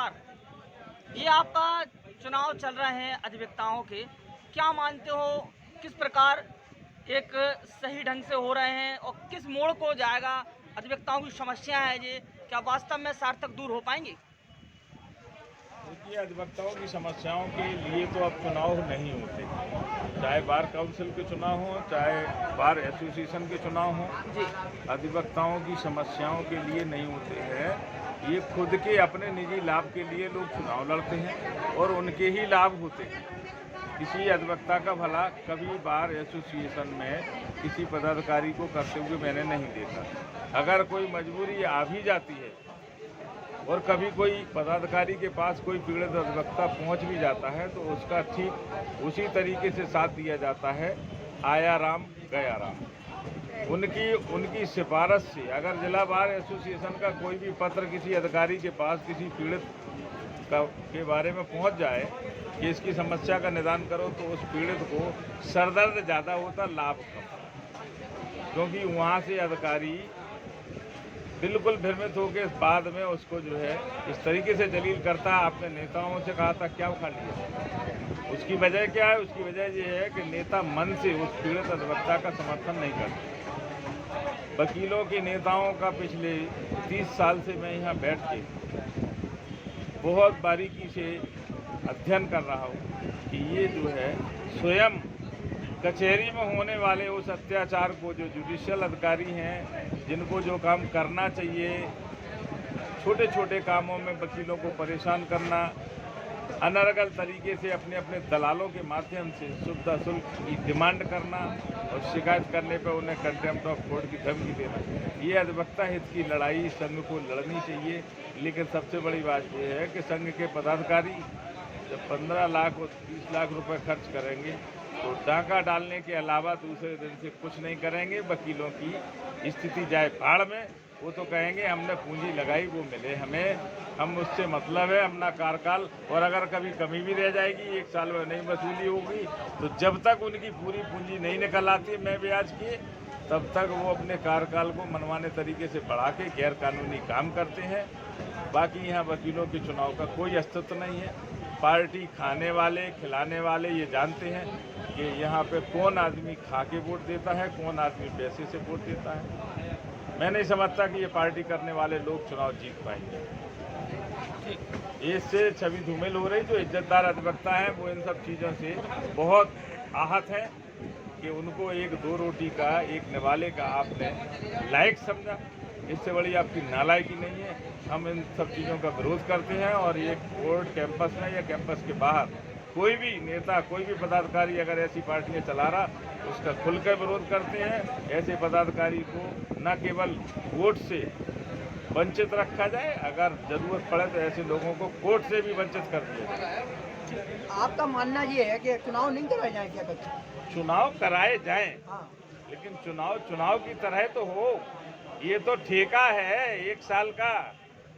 नमस्कार। ये आपका चुनाव चल रहे हैं अधिवक्ताओं के, क्या मानते हो किस प्रकार एक सही ढंग से हो रहे हैं और किस मोड़ को जाएगा? अधिवक्ताओं की समस्या है ये, क्या वास्तव में सार्थक दूर हो पाएंगी? देखिए, अधिवक्ताओं की समस्याओं के लिए तो अब चुनाव नहीं होते, चाहे बार काउंसिल के चुनाव हो, चाहे बार एसोसिएशन के चुनाव हो। अधिवक्ताओं की समस्याओं के लिए नहीं होते हैं, ये खुद के अपने निजी लाभ के लिए लोग चुनाव लड़ते हैं और उनके ही लाभ होते हैं। किसी अधिवक्ता का भला कभी बार एसोसिएशन में किसी पदाधिकारी को करते हुए मैंने नहीं देखा। अगर कोई मजबूरी आ भी जाती है और कभी कोई पदाधिकारी के पास कोई पीड़ित अधिवक्ता पहुंच भी जाता है तो उसका ठीक उसी तरीके से साथ दिया जाता है, आया राम गया राम। उनकी सिफारिश से अगर जिला बार एसोसिएशन का कोई भी पत्र किसी अधिकारी के पास किसी पीड़ित के बारे में पहुंच जाए कि इसकी समस्या का निदान करो, तो उस पीड़ित को सरदर्द ज़्यादा होता, लाभ कम। क्योंकि वहाँ से अधिकारी बिल्कुल भ्रमित होकर बाद में उसको जो है इस तरीके से जलील करता है। आपने नेताओं से कहा था क्या उखाड़ लिया, उसकी वजह क्या है? उसकी वजह ये है कि नेता मन से उस पीड़ित अधिवक्ता का समर्थन नहीं करते। वकीलों के नेताओं का पिछले 30 साल से मैं यहाँ बैठ के बहुत बारीकी से अध्ययन कर रहा हूँ कि ये जो है स्वयं कचहरी में होने वाले उस अत्याचार को, जो जुडिशियल अधिकारी हैं जिनको जो काम करना चाहिए, छोटे छोटे कामों में वकीलों को परेशान करना, अनर्गल तरीके से अपने अपने दलालों के माध्यम से सुविधा शुल्क की डिमांड करना और शिकायत करने पर उन्हें कंटेम्प्ट ऑफ कोर्ट की धमकी देना, ये अधिवक्ता हित की लड़ाई संघ को लड़नी चाहिए। लेकिन सबसे बड़ी बात यह है कि संघ के पदाधिकारी जब 15 लाख और 30 लाख रुपए खर्च करेंगे तो डाका डालने के अलावा दूसरे दिन से कुछ नहीं करेंगे। वकीलों की स्थिति जाए भाड़ में, वो तो कहेंगे हमने पूंजी लगाई वो मिले हमें, हम उससे मतलब है अपना कार्यकाल, और अगर कभी कमी भी रह जाएगी 1 साल में नहीं वसूली होगी तो जब तक उनकी पूरी पूंजी नहीं निकल आती मैं ब्याज की, तब तक वो अपने कार्यकाल को मनमाने तरीके से बढ़ा के गैर कानूनी काम करते हैं। बाकी यहाँ वकीलों के चुनाव का कोई अस्तित्व नहीं है। पार्टी खाने वाले खिलाने वाले ये जानते हैं कि यहाँ पे कौन आदमी खा के वोट देता है, कौन आदमी पैसे से वोट देता है। मैं नहीं समझता कि ये पार्टी करने वाले लोग चुनाव जीत पाएंगे। इससे छवि धूमिल हो रही। जो इज्जतदार अधिवक्ता हैं वो इन सब चीज़ों से बहुत आहत हैं कि उनको एक 2 रोटी का, एक निवाले का आपने लायक समझा। इससे बड़ी आपकी नालायकी नहीं है। हम इन सब चीज़ों का विरोध करते हैं और ये कोर्ट कैंपस में या कैंपस के बाहर कोई भी नेता, कोई भी पदाधिकारी अगर ऐसी पार्टियां चला रहा उसका खुलकर विरोध करते हैं। ऐसे पदाधिकारी को न केवल वोट से वंचित रखा जाए, अगर जरूरत पड़े तो ऐसे लोगों को कोर्ट से भी वंचित कर दिया जाए। आपका मानना ये है कि चुनाव नहीं कराए जाए? क्या कहते? चुनाव कराए जाएं, हाँ। लेकिन चुनाव की तरह तो हो। ये तो ठेका है 1 साल का,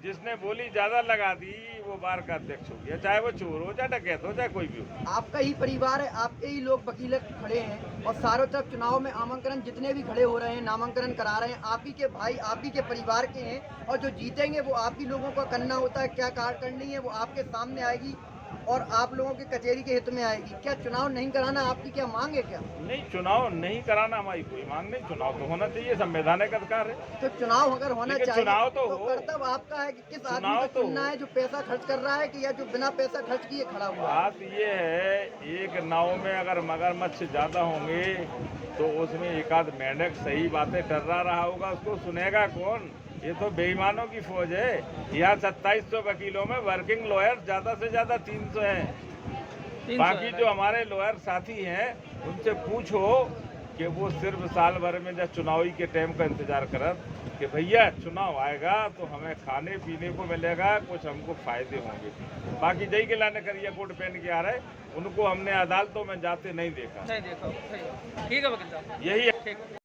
जिसने बोली ज्यादा लगा दी वो बार का अध्यक्ष हो गया, चाहे वो चोर हो, चाहे डकैत हो, चाहे कोई भी हो। आपका ही परिवार है, आपके ही लोग वकील खड़े हैं और चारों तरफ चुनाव में आमंत्रण जितने भी खड़े हो रहे हैं, नामांकन करा रहे हैं, आप ही के भाई, आप ही के परिवार के हैं, और जो जीतेंगे वो आप ही लोगों का करना होता है। क्या कार करनी है वो आपके सामने आएगी और आप लोगों के कचहरी के हित में आएगी। क्या चुनाव नहीं कराना आपकी क्या मांग है? क्या नहीं, चुनाव नहीं कराना हमारी कोई मांग नहीं। चुनाव तो होना चाहिए, संवैधानिक अधिकार है। तो चुनाव अगर होना चाहिए चुनाव तो हो, कर्तव्य आपका है कि किस आदमी को तो चुनना है, जो पैसा खर्च कर रहा है कि या जो बिना पैसा खर्च किए खड़ा हुआ है। बात ये है, एक नाव में अगर मगरमच्छ ज्यादा होंगे तो उसमें एक आध मेंढक सही बातें टर्रा रहा होगा, उसको सुनेगा कौन? ये तो बेईमानों की फौज है। यहाँ 2700 वकीलों में वर्किंग लॉयर ज्यादा से ज्यादा 300 हैं। बाकी जो हमारे लॉयर साथी हैं उनसे पूछो कि वो सिर्फ साल भर में जब चुनावी के टाइम का इंतजार करत कि भैया चुनाव आएगा तो हमें खाने पीने को मिलेगा, कुछ हमको फायदे होंगे। बाकी जय के लाने करिए कोट पहन के आ रहे, उनको हमने अदालतों में जाते नहीं देखा। ठीक है वकील साहब, यही है।